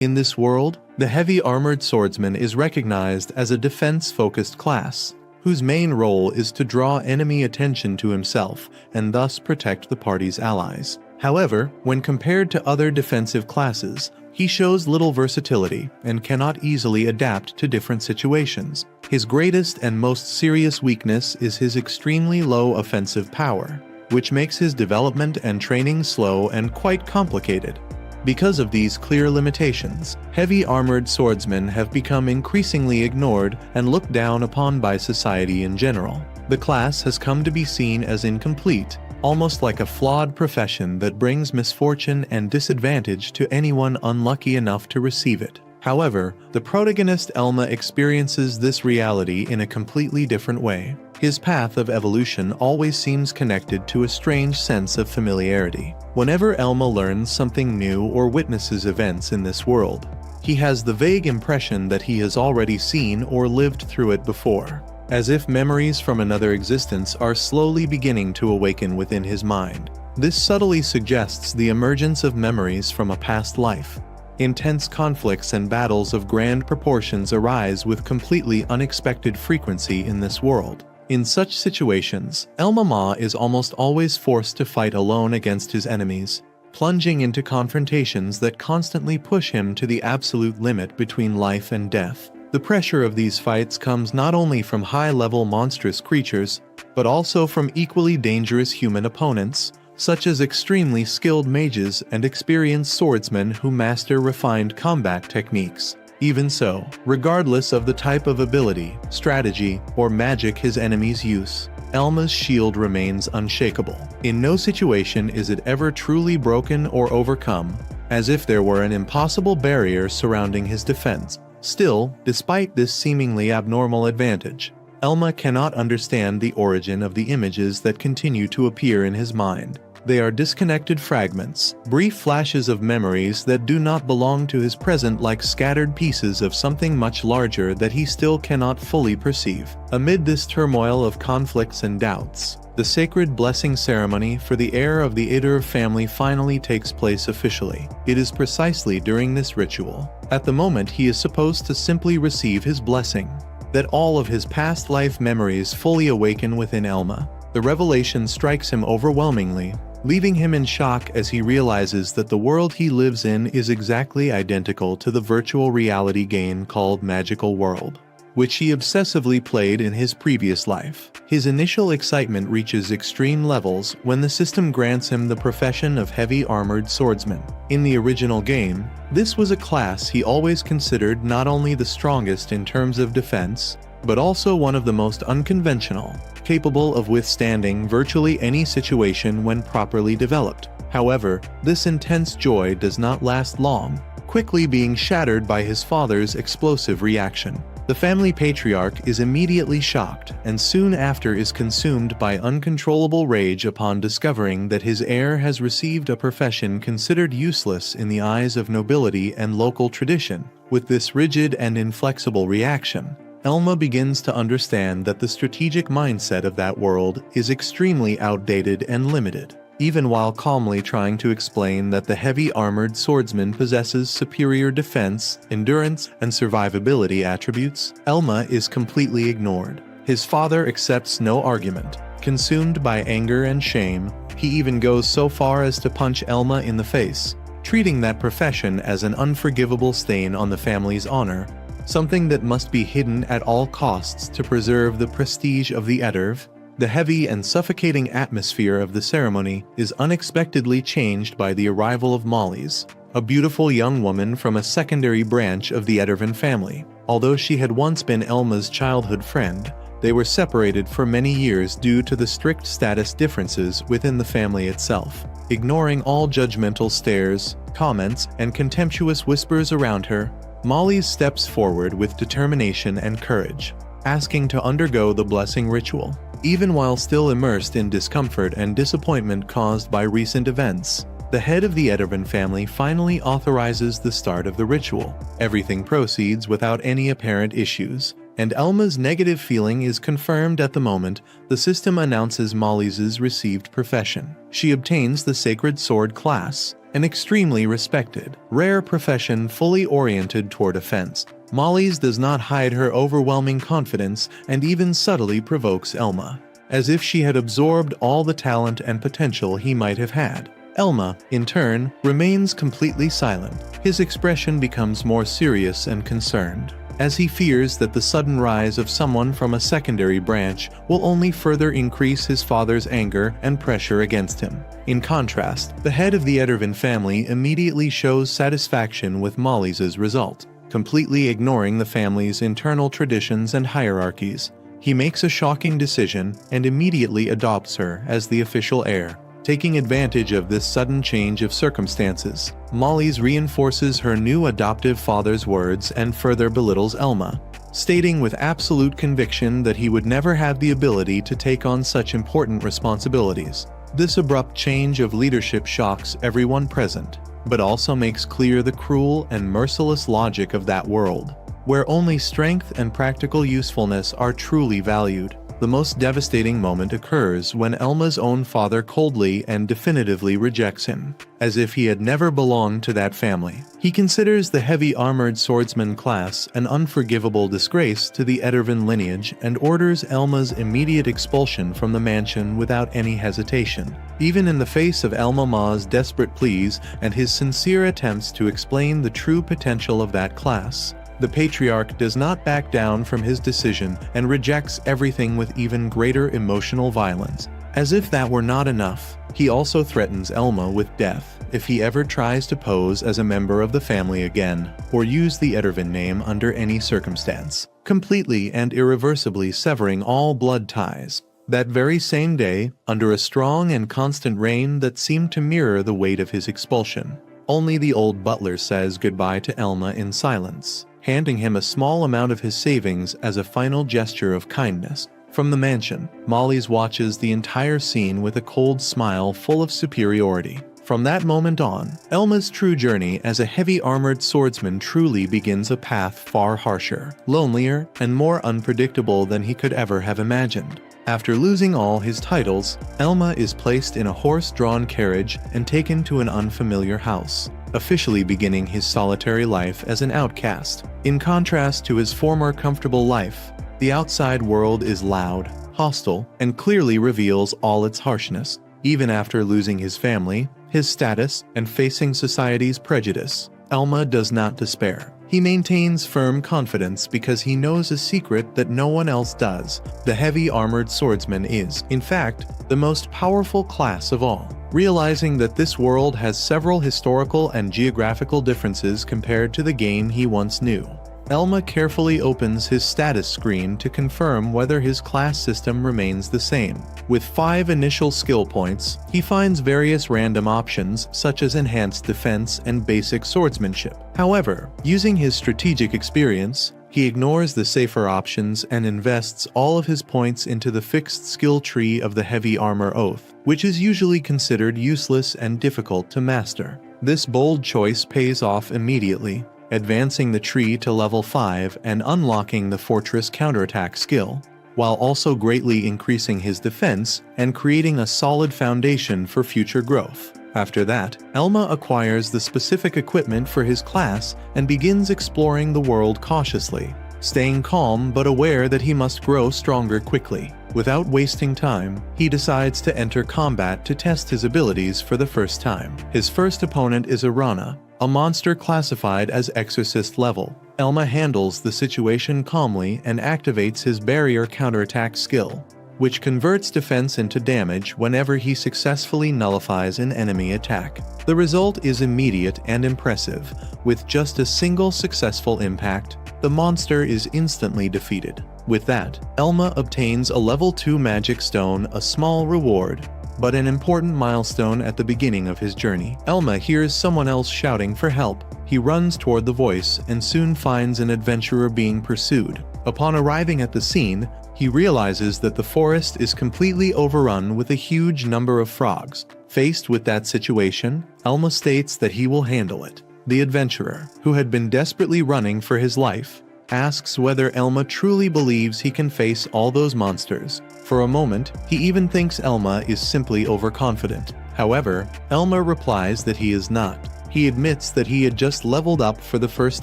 In this world, the heavy armored swordsman is recognized as a defense-focused class, whose main role is to draw enemy attention to himself and thus protect the party's allies. However, when compared to other defensive classes, he shows little versatility and cannot easily adapt to different situations. His greatest and most serious weakness is his extremely low offensive power, which makes his development and training slow and quite complicated. Because of these clear limitations, heavy armored swordsmen have become increasingly ignored and looked down upon by society in general. The class has come to be seen as incomplete, almost like a flawed profession that brings misfortune and disadvantage to anyone unlucky enough to receive it. However, the protagonist Elymas experiences this reality in a completely different way. His path of evolution always seems connected to a strange sense of familiarity. Whenever Elymas learns something new or witnesses events in this world, he has the vague impression that he has already seen or lived through it before, as if memories from another existence are slowly beginning to awaken within his mind. This subtly suggests the emergence of memories from a past life. Intense conflicts and battles of grand proportions arise with completely unexpected frequency in this world. In such situations, Elymas is almost always forced to fight alone against his enemies, plunging into confrontations that constantly push him to the absolute limit between life and death. The pressure of these fights comes not only from high-level monstrous creatures, but also from equally dangerous human opponents, such as extremely skilled mages and experienced swordsmen who master refined combat techniques. Even so, regardless of the type of ability, strategy, or magic his enemies use, Elymas' shield remains unshakable. In no situation is it ever truly broken or overcome, as if there were an impossible barrier surrounding his defense. Still, despite this seemingly abnormal advantage, Elymas cannot understand the origin of the images that continue to appear in his mind. They are disconnected fragments, brief flashes of memories that do not belong to his present, like scattered pieces of something much larger that he still cannot fully perceive. Amid this turmoil of conflicts and doubts, the sacred blessing ceremony for the heir of the Elymas family finally takes place officially. It is precisely during this ritual, at the moment he is supposed to simply receive his blessing, that all of his past life memories fully awaken within Elymas. The revelation strikes him overwhelmingly, leaving him in shock as he realizes that the world he lives in is exactly identical to the virtual reality game called Magical World, which he obsessively played in his previous life. His initial excitement reaches extreme levels when the system grants him the profession of heavy armored swordsman. In the original game, this was a class he always considered not only the strongest in terms of defense, but also one of the most unconventional, capable of withstanding virtually any situation when properly developed. However, this intense joy does not last long, quickly being shattered by his father's explosive reaction. The family patriarch is immediately shocked and soon after is consumed by uncontrollable rage upon discovering that his heir has received a profession considered useless in the eyes of nobility and local tradition. With this rigid and inflexible reaction, Elymas begins to understand that the strategic mindset of that world is extremely outdated and limited. Even while calmly trying to explain that the heavy armored swordsman possesses superior defense, endurance, and survivability attributes, Elymas is completely ignored. His father accepts no argument. Consumed by anger and shame, he even goes so far as to punch Elymas in the face, treating that profession as an unforgivable stain on the family's honor, something that must be hidden at all costs to preserve the prestige of the Elymas. The heavy and suffocating atmosphere of the ceremony is unexpectedly changed by the arrival of Molly's, a beautiful young woman from a secondary branch of the Elymas family. Although she had once been Elymas' childhood friend, they were separated for many years due to the strict status differences within the family itself. Ignoring all judgmental stares, comments, and contemptuous whispers around her, Molly steps forward with determination and courage, asking to undergo the blessing ritual. Even while still immersed in discomfort and disappointment caused by recent events, the head of the Elymas family finally authorizes the start of the ritual. Everything proceeds without any apparent issues, and Elymas' negative feeling is confirmed at the moment the system announces Molly's received profession. She obtains the Sacred Sword class, an extremely respected, rare profession fully oriented toward offense. Molly's does not hide her overwhelming confidence and even subtly provokes Elma, as if she had absorbed all the talent and potential he might have had. Elma, in turn, remains completely silent. His expression becomes more serious and concerned, as he fears that the sudden rise of someone from a secondary branch will only further increase his father's anger and pressure against him. In contrast, the head of the Edervin family immediately shows satisfaction with Molly's result, completely ignoring the family's internal traditions and hierarchies. He makes a shocking decision and immediately adopts her as the official heir. Taking advantage of this sudden change of circumstances, Molly's reinforces her new adoptive father's words and further belittles Elma, stating with absolute conviction that he would never have the ability to take on such important responsibilities. This abrupt change of leadership shocks everyone present, but also makes clear the cruel and merciless logic of that world, where only strength and practical usefulness are truly valued. The most devastating moment occurs when Elma's own father coldly and definitively rejects him, as if he had never belonged to that family. He considers the heavy armored swordsman class an unforgivable disgrace to the Edervin lineage and orders Elma's immediate expulsion from the mansion without any hesitation. Even in the face of Elma Ma's desperate pleas and his sincere attempts to explain the true potential of that class, the patriarch does not back down from his decision and rejects everything with even greater emotional violence. As if that were not enough, he also threatens Elma with death if he ever tries to pose as a member of the family again, or use the Edervin name under any circumstance, completely and irreversibly severing all blood ties. That very same day, under a strong and constant rain that seemed to mirror the weight of his expulsion, only the old butler says goodbye to Elma in silence, handing him a small amount of his savings as a final gesture of kindness. From the mansion, Molly's watches the entire scene with a cold smile full of superiority. From that moment on, Elma's true journey as a heavy armored swordsman truly begins a path far harsher, lonelier, and more unpredictable than he could ever have imagined. After losing all his titles, Elma is placed in a horse-drawn carriage and taken to an unfamiliar house, officially beginning his solitary life as an outcast. In contrast to his former comfortable life, the outside world is loud, hostile, and clearly reveals all its harshness. Even after losing his family, his status, and facing society's prejudice, Elma does not despair. He maintains firm confidence because he knows a secret that no one else does. The heavy armored swordsman is, in fact, the most powerful class of all. Realizing that this world has several historical and geographical differences compared to the game he once knew, Elma carefully opens his status screen to confirm whether his class system remains the same. With 5 initial skill points, he finds various random options such as enhanced defense and basic swordsmanship. However, using his strategic experience, he ignores the safer options and invests all of his points into the fixed skill tree of the Heavy Armor Oath, which is usually considered useless and difficult to master. This bold choice pays off immediately, advancing the tree to level 5 and unlocking the Fortress counterattack skill, while also greatly increasing his defense and creating a solid foundation for future growth. After that, Elma acquires the specific equipment for his class and begins exploring the world cautiously, staying calm but aware that he must grow stronger quickly. Without wasting time, he decides to enter combat to test his abilities for the first time. His first opponent is Arana, a monster classified as Exorcist level. Elma handles the situation calmly and activates his barrier counterattack skill, which converts defense into damage whenever he successfully nullifies an enemy attack. The result is immediate and impressive. With just a single successful impact, the monster is instantly defeated. With that, Elma obtains a level 2 magic stone, a small reward, but an important milestone at the beginning of his journey. Elma hears someone else shouting for help. He runs toward the voice and soon finds an adventurer being pursued. Upon arriving at the scene, he realizes that the forest is completely overrun with a huge number of frogs. Faced with that situation, Elma states that he will handle it. The adventurer, who had been desperately running for his life, asks whether Elma truly believes he can face all those monsters. For a moment, he even thinks Elma is simply overconfident. However, Elymas replies that he is not. He admits that he had just leveled up for the first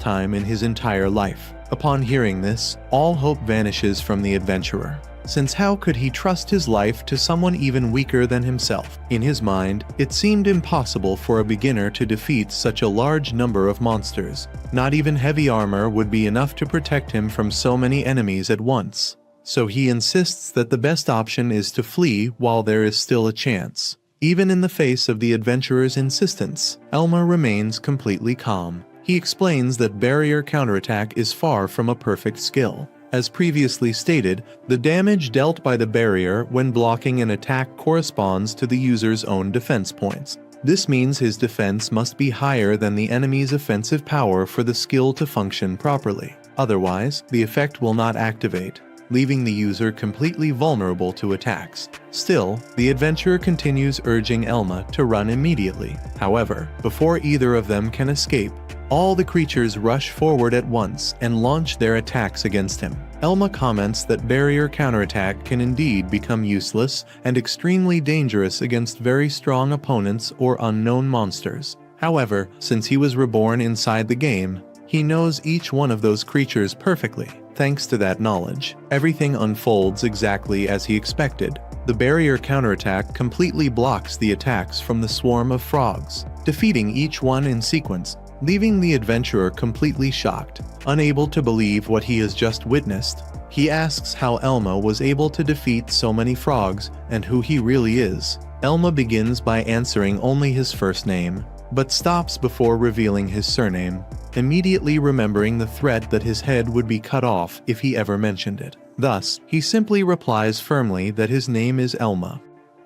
time in his entire life. Upon hearing this, all hope vanishes from the adventurer, since how could he trust his life to someone even weaker than himself? In his mind, it seemed impossible for a beginner to defeat such a large number of monsters. Not even heavy armor would be enough to protect him from so many enemies at once. So he insists that the best option is to flee while there is still a chance. Even in the face of the adventurer's insistence, Elymas remains completely calm. He explains that barrier counterattack is far from a perfect skill. As previously stated, the damage dealt by the barrier when blocking an attack corresponds to the user's own defense points. This means his defense must be higher than the enemy's offensive power for the skill to function properly. Otherwise, the effect will not activate, leaving the user completely vulnerable to attacks. Still, the adventurer continues urging Elymas to run immediately. However, before either of them can escape, all the creatures rush forward at once and launch their attacks against him. Elymas comments that barrier counterattack can indeed become useless and extremely dangerous against very strong opponents or unknown monsters. However, since he was reborn inside the game, he knows each one of those creatures perfectly. Thanks to that knowledge, everything unfolds exactly as he expected. The barrier counterattack completely blocks the attacks from the swarm of frogs, defeating each one in sequence, leaving the adventurer completely shocked. Unable to believe what he has just witnessed, he asks how Elymas was able to defeat so many frogs and who he really is. Elymas begins by answering only his first name, but stops before revealing his surname, immediately remembering the threat that his head would be cut off if he ever mentioned it. Thus, he simply replies firmly that his name is Elymas.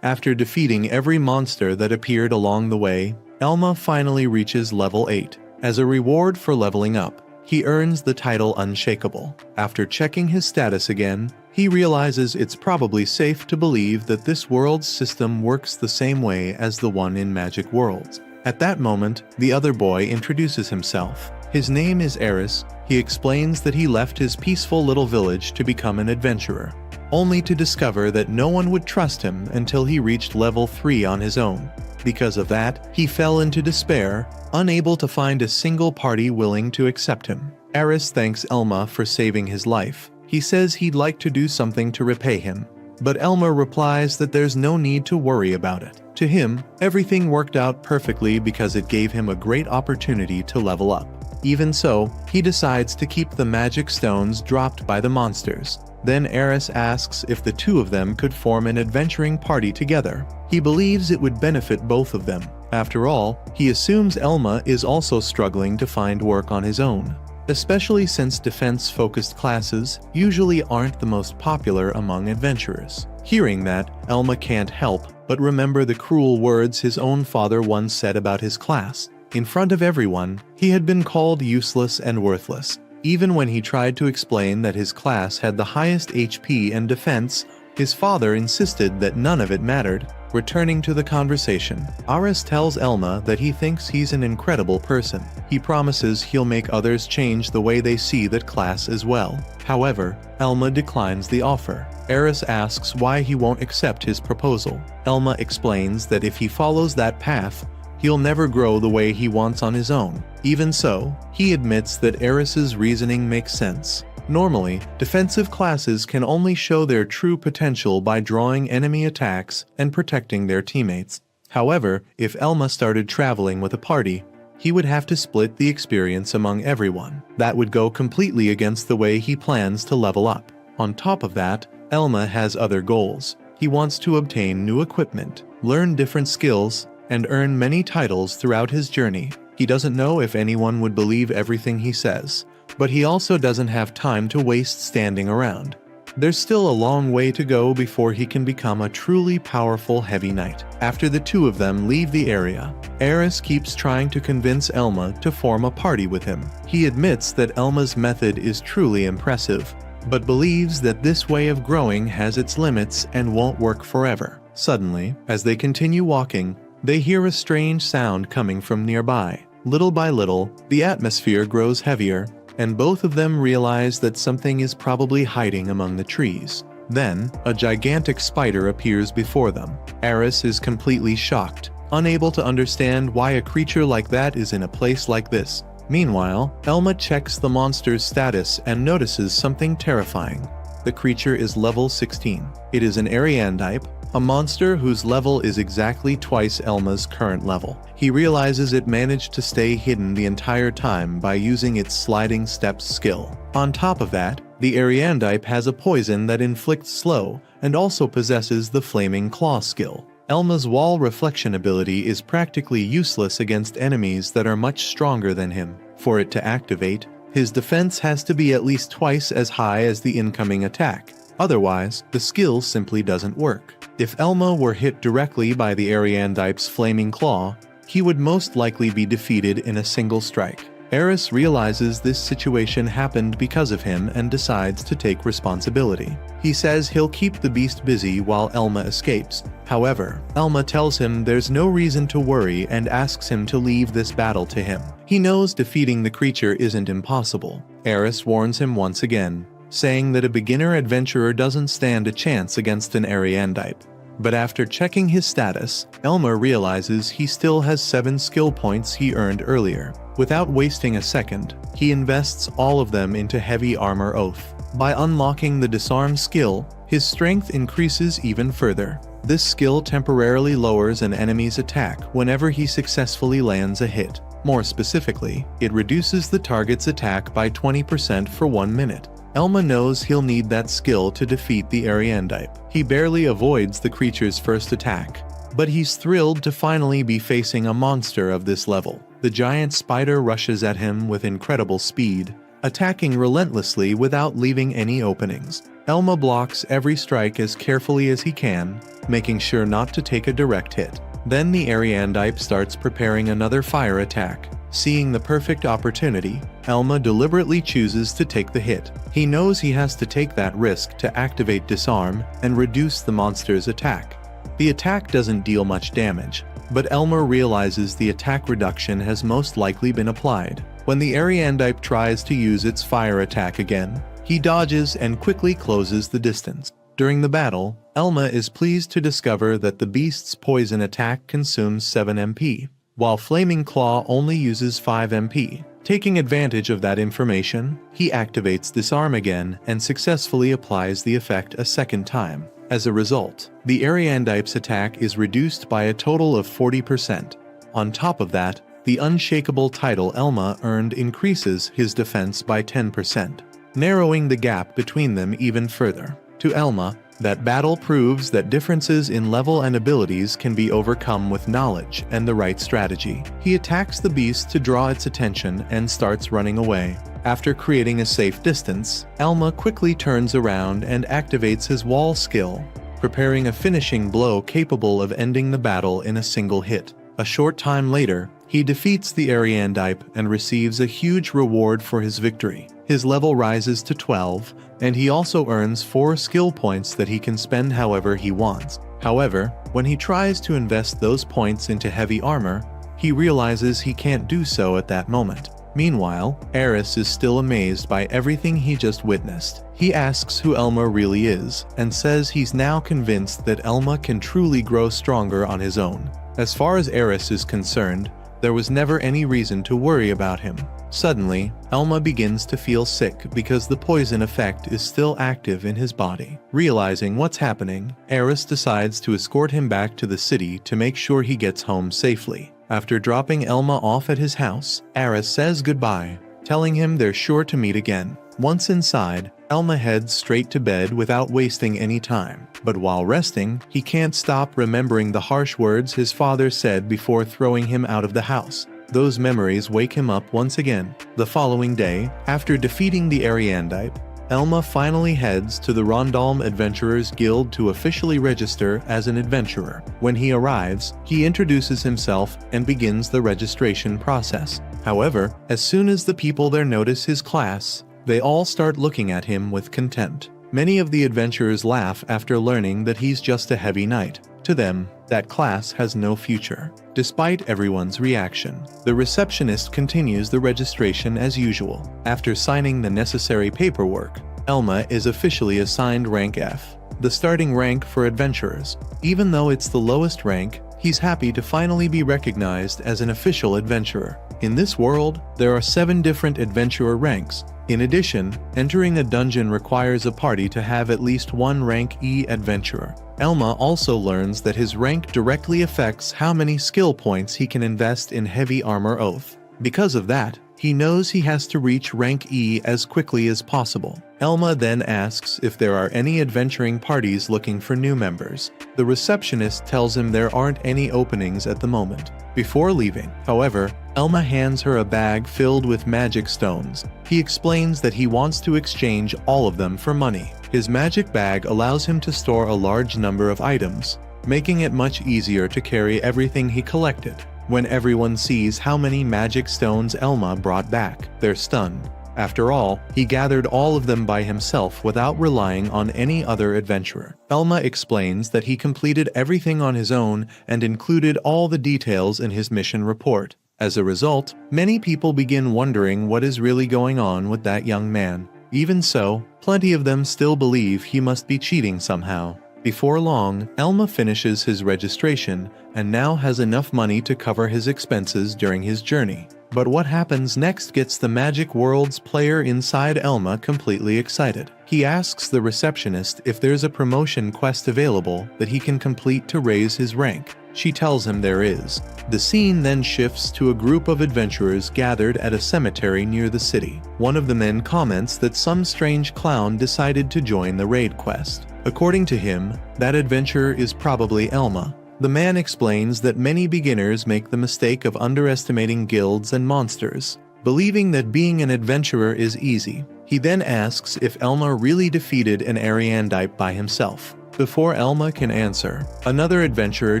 After defeating every monster that appeared along the way, Elymas finally reaches level 8. As a reward for leveling up, he earns the title Unshakable. After checking his status again, he realizes it's probably safe to believe that this world's system works the same way as the one in Magic Worlds. At that moment, the other boy introduces himself. His name is Eris. He explains that he left his peaceful little village to become an adventurer, only to discover that no one would trust him until he reached level 3 on his own. Because of that, he fell into despair, unable to find a single party willing to accept him. Eris thanks Elymas for saving his life. He says he'd like to do something to repay him, but Elymas replies that there's no need to worry about it. To him, everything worked out perfectly because it gave him a great opportunity to level up. Even so, he decides to keep the magic stones dropped by the monsters. Then Eris asks if the two of them could form an adventuring party together. He believes it would benefit both of them. After all, he assumes Elymas is also struggling to find work on his own, especially since defense-focused classes usually aren't the most popular among adventurers. Hearing that, Elymas can't help but remember the cruel words his own father once said about his class. In front of everyone, he had been called useless and worthless. Even when he tried to explain that his class had the highest HP and defense, his father insisted that none of it mattered. Returning to the conversation, Eris tells Elymas that he thinks he's an incredible person. He promises he'll make others change the way they see that class as well. However, Elymas declines the offer. Eris asks why he won't accept his proposal. Elymas explains that if he follows that path, he'll never grow the way he wants on his own. Even so, he admits that Eris's reasoning makes sense. Normally, defensive classes can only show their true potential by drawing enemy attacks and protecting their teammates. However, if Elymas started traveling with a party, he would have to split the experience among everyone. That would go completely against the way he plans to level up. On top of that, Elymas has other goals. He wants to obtain new equipment, learn different skills, and earn many titles throughout his journey. He doesn't know if anyone would believe everything he says, but he also doesn't have time to waste standing around. There's still a long way to go before he can become a truly powerful heavy knight. After the two of them leave the area, Eris keeps trying to convince Elymas to form a party with him. He admits that Elymas' method is truly impressive, but believes that this way of growing has its limits and won't work forever. Suddenly, as they continue walking, they hear a strange sound coming from nearby. Little by little, the atmosphere grows heavier, and both of them realize that something is probably hiding among the trees. Then, a gigantic spider appears before them. Eris is completely shocked. unable to understand why a creature like that is in a place like this. Meanwhile, Elymas checks the monster's status and notices something terrifying. The creature is level 16. It is an Ariandype, a monster whose level is exactly twice Elymas' current level. He realizes it managed to stay hidden the entire time by using its sliding steps skill. On top of that, the Ariandype has a poison that inflicts slow and also possesses the flaming claw skill. Elymas' wall reflection ability is practically useless against enemies that are much stronger than him. For it to activate, his defense has to be at least twice as high as the incoming attack. Otherwise, the skill simply doesn't work. If Elymas were hit directly by the Ariandype's flaming claw, he would most likely be defeated in a single strike. Eris realizes this situation happened because of him and decides to take responsibility. He says he'll keep the beast busy while Elymas escapes. However, Elymas tells him there's no reason to worry and asks him to leave this battle to him. He knows defeating the creature isn't impossible. Eris warns him once again, saying that a beginner adventurer doesn't stand a chance against an Ariandype. But after checking his status, Elymas realizes he still has 7 skill points he earned earlier. Without wasting a second, he invests all of them into Heavy Armor Oath. By unlocking the Disarm skill, his strength increases even further. This skill temporarily lowers an enemy's attack whenever he successfully lands a hit. More specifically, it reduces the target's attack by 20% for 1 minute. Elymas knows he'll need that skill to defeat the Ariandype. He barely avoids the creature's first attack, but he's thrilled to finally be facing a monster of this level. The giant spider rushes at him with incredible speed, attacking relentlessly without leaving any openings. Elymas blocks every strike as carefully as he can, making sure not to take a direct hit. Then the Ariandype starts preparing another fire attack. Seeing the perfect opportunity, Elymas deliberately chooses to take the hit. He knows he has to take that risk to activate Disarm and reduce the monster's attack. The attack doesn't deal much damage, but Elymas realizes the attack reduction has most likely been applied. When the Ariandype tries to use its fire attack again, he dodges and quickly closes the distance. During the battle, Elymas is pleased to discover that the beast's poison attack consumes 7 MP, while Flaming Claw only uses 5 MP. Taking advantage of that information, he activates Disarm again and successfully applies the effect a second time. As a result, the Ariandype's attack is reduced by a total of 40%. On top of that, the unshakable title Elymas earned increases his defense by 10%, narrowing the gap between them even further. To Elymas, that battle proves that differences in level and abilities can be overcome with knowledge and the right strategy. He attacks the beast to draw its attention and starts running away. After creating a safe distance, Elymas quickly turns around and activates his wall skill, preparing a finishing blow capable of ending the battle in a single hit. A short time later, he defeats the Ariandype and receives a huge reward for his victory. His level rises to 12, and he also earns 4 skill points that he can spend however he wants. However, when he tries to invest those points into heavy armor, he realizes he can't do so at that moment. Meanwhile, Eris is still amazed by everything he just witnessed. He asks who Elymas really is, and says he's now convinced that Elymas can truly grow stronger on his own. As far as Eris is concerned, there was never any reason to worry about him. Suddenly, Elymas begins to feel sick because the poison effect is still active in his body. Realizing what's happening, Eris decides to escort him back to the city to make sure he gets home safely. After dropping Elymas off at his house, Eris says goodbye, telling him they're sure to meet again. Once inside, Elymas heads straight to bed without wasting any time. But while resting, he can't stop remembering the harsh words his father said before throwing him out of the house. Those memories wake him up once again. The following day, after defeating the Ariandype, Elymas finally heads to the Rondalm Adventurers Guild to officially register as an adventurer. When he arrives, he introduces himself and begins the registration process. However, as soon as the people there notice his class, they all start looking at him with contempt. Many of the adventurers laugh after learning that he's just a heavy knight. To them, that class has no future. Despite everyone's reaction, the receptionist continues the registration as usual. After signing the necessary paperwork, Elymas is officially assigned rank F, the starting rank for adventurers. Even though it's the lowest rank, He's happy to finally be recognized as an official adventurer. In this world, there are 7 different adventurer ranks. In addition, entering a dungeon requires a party to have at least one rank E adventurer. Elymas also learns that his rank directly affects how many skill points he can invest in Heavy Armor Oath. Because of that, he knows he has to reach rank E as quickly as possible. Elymas then asks if there are any adventuring parties looking for new members. The receptionist tells him there aren't any openings at the moment. Before leaving, however, Elymas hands her a bag filled with magic stones. He explains that he wants to exchange all of them for money. His magic bag allows him to store a large number of items, making it much easier to carry everything he collected. When everyone sees how many magic stones Elymas brought back, they're stunned. After all, he gathered all of them by himself without relying on any other adventurer. Elymas explains that he completed everything on his own and included all the details in his mission report. As a result, many people begin wondering what is really going on with that young man. Even so, plenty of them still believe he must be cheating somehow. Before long, Elymas finishes his registration and now has enough money to cover his expenses during his journey. But what happens next gets the Magic World's player inside Elymas completely excited. He asks the receptionist if there's a promotion quest available that he can complete to raise his rank. She tells him there is. The scene then shifts to a group of adventurers gathered at a cemetery near the city. One of the men comments that some strange clown decided to join the raid quest. According to him, that adventurer is probably Elymas. The man explains that many beginners make the mistake of underestimating guilds and monsters, believing that being an adventurer is easy. He then asks if Elymas really defeated an Ariandite by himself. Before Elymas can answer, another adventurer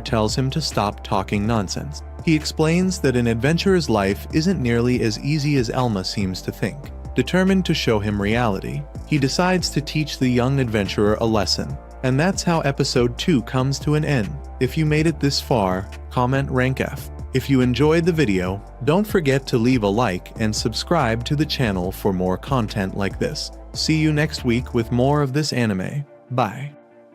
tells him to stop talking nonsense. He explains that an adventurer's life isn't nearly as easy as Elymas seems to think. Determined to show him reality, he decides to teach the young adventurer a lesson. And that's how episode 2 comes to an end. If you made it this far, comment rank F. If you enjoyed the video, don't forget to leave a like and subscribe to the channel for more content like this. See you next week with more of this anime. Bye.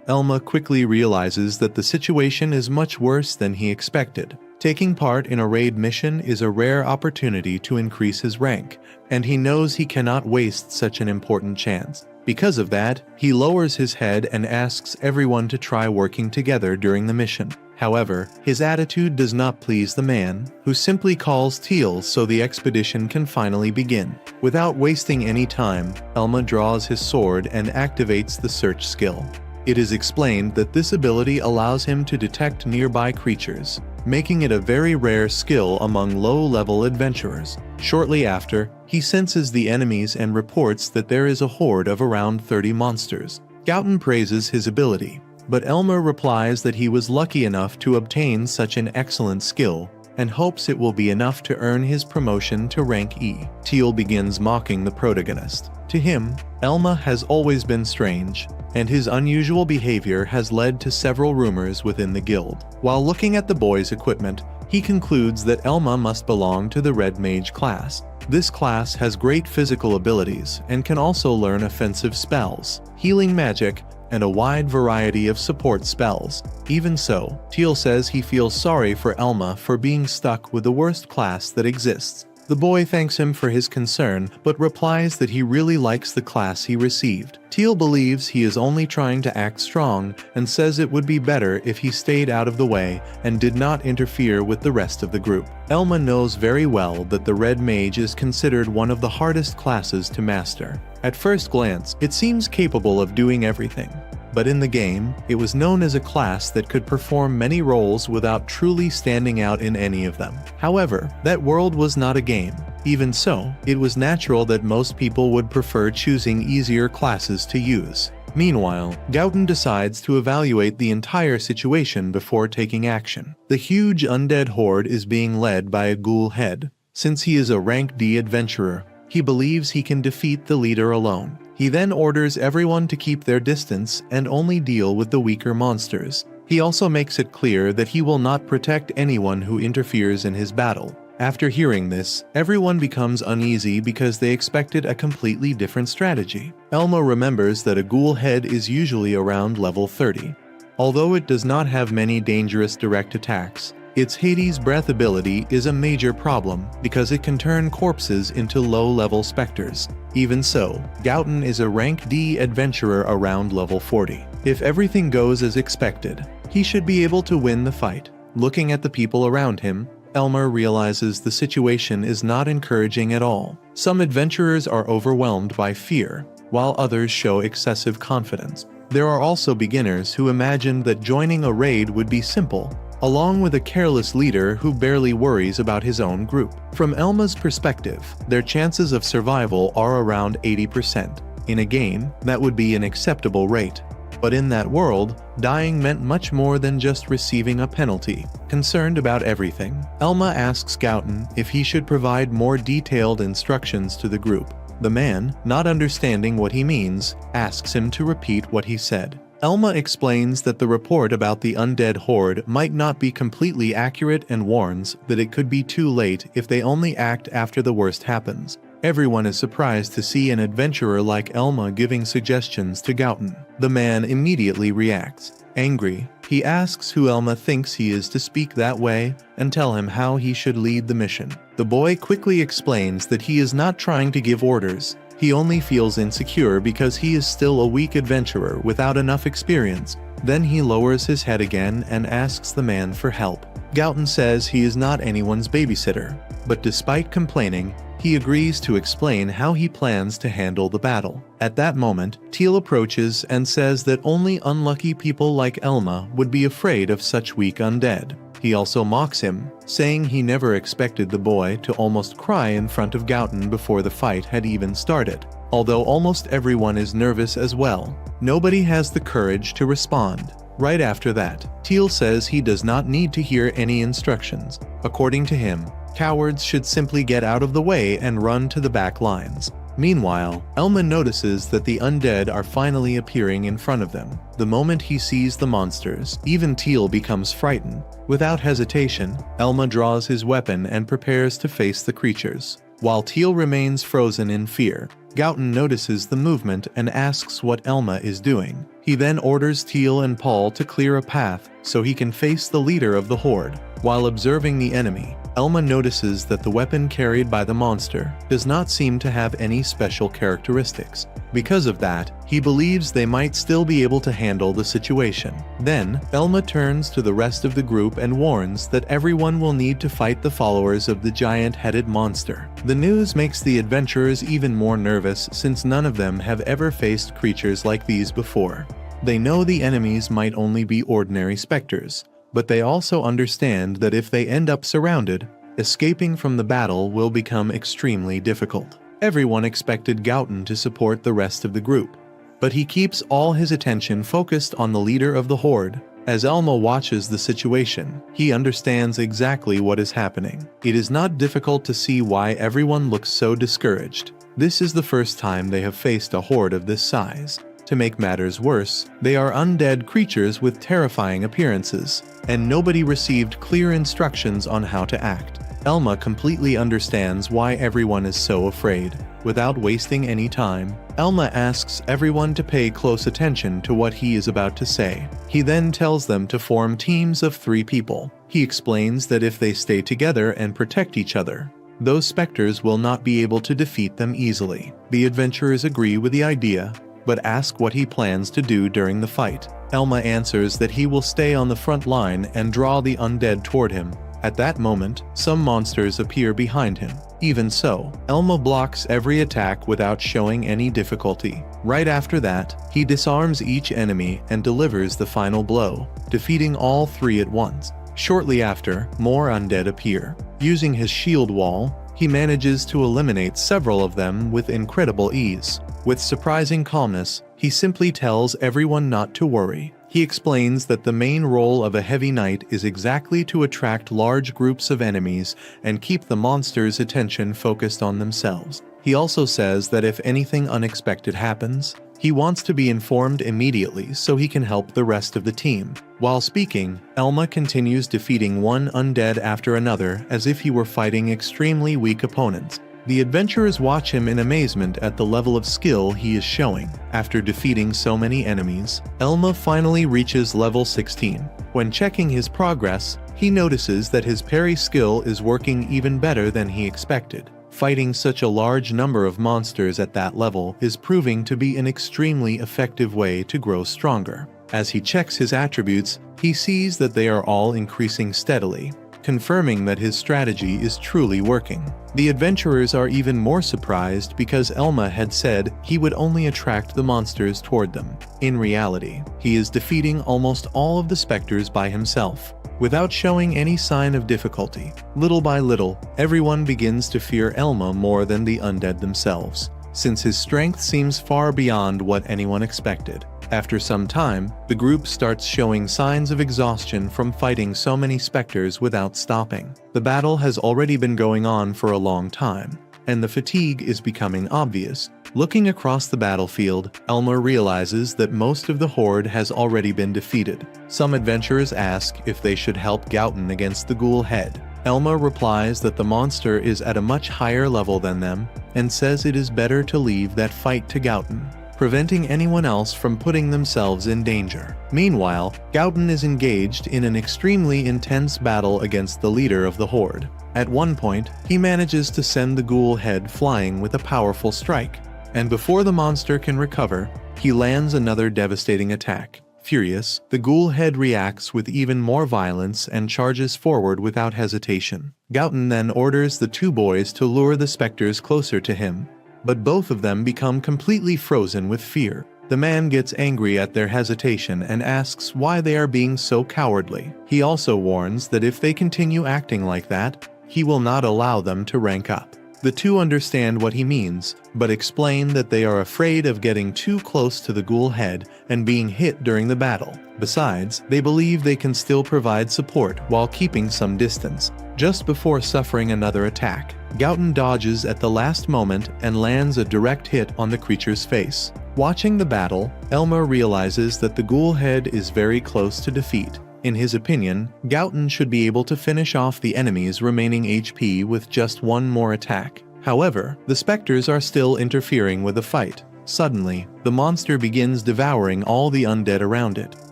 Elymas quickly realizes that the situation is much worse than he expected. Taking part in a raid mission is a rare opportunity to increase his rank, and he knows he cannot waste such an important chance. Because of that, he lowers his head and asks everyone to try working together during the mission. However, his attitude does not please the man, who simply calls Teal so the expedition can finally begin. Without wasting any time, Elymas draws his sword and activates the search skill. It is explained that this ability allows him to detect nearby creatures, making it a very rare skill among low-level adventurers. Shortly after, he senses the enemies and reports that there is a horde of around 30 monsters. Gauten praises his ability, but Elymas replies that he was lucky enough to obtain such an excellent skill and hopes it will be enough to earn his promotion to rank E. Teal begins mocking the protagonist. To him, Elymas has always been strange, and his unusual behavior has led to several rumors within the guild. While looking at the boy's equipment, he concludes that Elymas must belong to the Red Mage class. This class has great physical abilities and can also learn offensive spells, healing magic, and a wide variety of support spells. Even so, Teal says he feels sorry for Elymas for being stuck with the worst class that exists. The boy thanks him for his concern, but replies that he really likes the class he received. Teal believes he is only trying to act strong and says it would be better if he stayed out of the way and did not interfere with the rest of the group. Elymas knows very well that the Red Mage is considered one of the hardest classes to master. At first glance, it seems capable of doing everything. But in the game, it was known as a class that could perform many roles without truly standing out in any of them. However, that world was not a game. Even so, it was natural that most people would prefer choosing easier classes to use. Meanwhile, Gauten decides to evaluate the entire situation before taking action. The huge undead horde is being led by a ghoul head. Since he is a rank D adventurer, he believes he can defeat the leader alone. He then orders everyone to keep their distance and only deal with the weaker monsters. He also makes it clear that he will not protect anyone who interferes in his battle. After hearing this, everyone becomes uneasy because they expected a completely different strategy. Elymas remembers that a ghoul head is usually around level 30. Although it does not have many dangerous direct attacks, its Hades breath ability is a major problem because it can turn corpses into low-level specters. Even so, Gauten is a rank D adventurer around level 40. If everything goes as expected, he should be able to win the fight. Looking at the people around him, Elmer realizes the situation is not encouraging at all. Some adventurers are overwhelmed by fear, while others show excessive confidence. There are also beginners who imagined that joining a raid would be simple, along with a careless leader who barely worries about his own group. From Elma's perspective, their chances of survival are around 80%. In a game, that would be an acceptable rate. But in that world, dying meant much more than just receiving a penalty. Concerned about everything, Elma asks Gauten if he should provide more detailed instructions to the group. The man, not understanding what he means, asks him to repeat what he said. Elma explains that the report about the undead horde might not be completely accurate and warns that it could be too late if they only act after the worst happens. Everyone is surprised to see an adventurer like Elma giving suggestions to Gauten. The man immediately reacts. Angry, he asks who Elma thinks he is to speak that way and tell him how he should lead the mission. The boy quickly explains that he is not trying to give orders. He only feels insecure because he is still a weak adventurer without enough experience. Then he lowers his head again and asks the man for help. Gauten says he is not anyone's babysitter, but despite complaining, he agrees to explain how he plans to handle the battle. At that moment, Teal approaches and says that only unlucky people like Elma would be afraid of such weak undead. He also mocks him, saying he never expected the boy to almost cry in front of Gauten before the fight had even started. Although almost everyone is nervous as well, nobody has the courage to respond. Right after that, Teal says he does not need to hear any instructions. According to him, cowards should simply get out of the way and run to the back lines. Meanwhile, Elma notices that the undead are finally appearing in front of them. The moment he sees the monsters, even Teal becomes frightened. Without hesitation, Elma draws his weapon and prepares to face the creatures. While Teal remains frozen in fear, Gauten notices the movement and asks what Elma is doing. He then orders Teal and Paul to clear a path so he can face the leader of the horde. While observing the enemy, Elma notices that the weapon carried by the monster does not seem to have any special characteristics. Because of that, he believes they might still be able to handle the situation. Then, Elma turns to the rest of the group and warns that everyone will need to fight the followers of the giant-headed monster. The news makes the adventurers even more nervous since none of them have ever faced creatures like these before. They know the enemies might only be ordinary specters, but they also understand that if they end up surrounded, escaping from the battle will become extremely difficult. Everyone expected Gauten to support the rest of the group, but he keeps all his attention focused on the leader of the horde. As Elma watches the situation, he understands exactly what is happening. It is not difficult to see why everyone looks so discouraged. This is the first time they have faced a horde of this size. To make matters worse, they are undead creatures with terrifying appearances, and nobody received clear instructions on how to act. Elma completely understands why everyone is so afraid. Without wasting any time, Elma asks everyone to pay close attention to what he is about to say. He then tells them to form teams of 3 people. He explains that if they stay together and protect each other, those specters will not be able to defeat them easily. The adventurers agree with the idea, but ask what he plans to do during the fight. Elma answers that he will stay on the front line and draw the undead toward him. At that moment, some monsters appear behind him. Even so, Elma blocks every attack without showing any difficulty. Right after that, he disarms each enemy and delivers the final blow, defeating all 3 at once. Shortly after, more undead appear. Using his shield wall, he manages to eliminate several of them with incredible ease. With surprising calmness, he simply tells everyone not to worry. He explains that the main role of a heavy knight is exactly to attract large groups of enemies and keep the monsters' attention focused on themselves. He also says that if anything unexpected happens, he wants to be informed immediately so he can help the rest of the team. While speaking, Elma continues defeating one undead after another as if he were fighting extremely weak opponents. The adventurers watch him in amazement at the level of skill he is showing. After defeating so many enemies, Elymas finally reaches level 16. When checking his progress, he notices that his parry skill is working even better than he expected. Fighting such a large number of monsters at that level is proving to be an extremely effective way to grow stronger. As he checks his attributes, he sees that they are all increasing steadily, confirming that his strategy is truly working. The adventurers are even more surprised because Elymas had said he would only attract the monsters toward them. In reality, he is defeating almost all of the specters by himself, without showing any sign of difficulty. Little by little, everyone begins to fear Elymas more than the undead themselves, since his strength seems far beyond what anyone expected. After some time, the group starts showing signs of exhaustion from fighting so many specters without stopping. The battle has already been going on for a long time, and the fatigue is becoming obvious. Looking across the battlefield, Elymas realizes that most of the horde has already been defeated. Some adventurers ask if they should help Gauten against the ghoul head. Elymas replies that the monster is at a much higher level than them and says it is better to leave that fight to Gauten, preventing anyone else from putting themselves in danger. Meanwhile, Gauten is engaged in an extremely intense battle against the leader of the horde. At one point, he manages to send the ghoul head flying with a powerful strike, and before the monster can recover, he lands another devastating attack. Furious, the ghoul head reacts with even more violence and charges forward without hesitation. Gauten then orders the two boys to lure the specters closer to him, but both of them become completely frozen with fear. The man gets angry at their hesitation and asks why they are being so cowardly. He also warns that if they continue acting like that, he will not allow them to rank up. The two understand what he means, but explain that they are afraid of getting too close to the ghoul head and being hit during the battle. Besides, they believe they can still provide support while keeping some distance. Just before suffering another attack, Gauten dodges at the last moment and lands a direct hit on the creature's face. Watching the battle, Elymas realizes that the ghoul head is very close to defeat. In his opinion, Gauten should be able to finish off the enemy's remaining HP with just one more attack. However, the specters are still interfering with the fight. Suddenly, the monster begins devouring all the undead around it.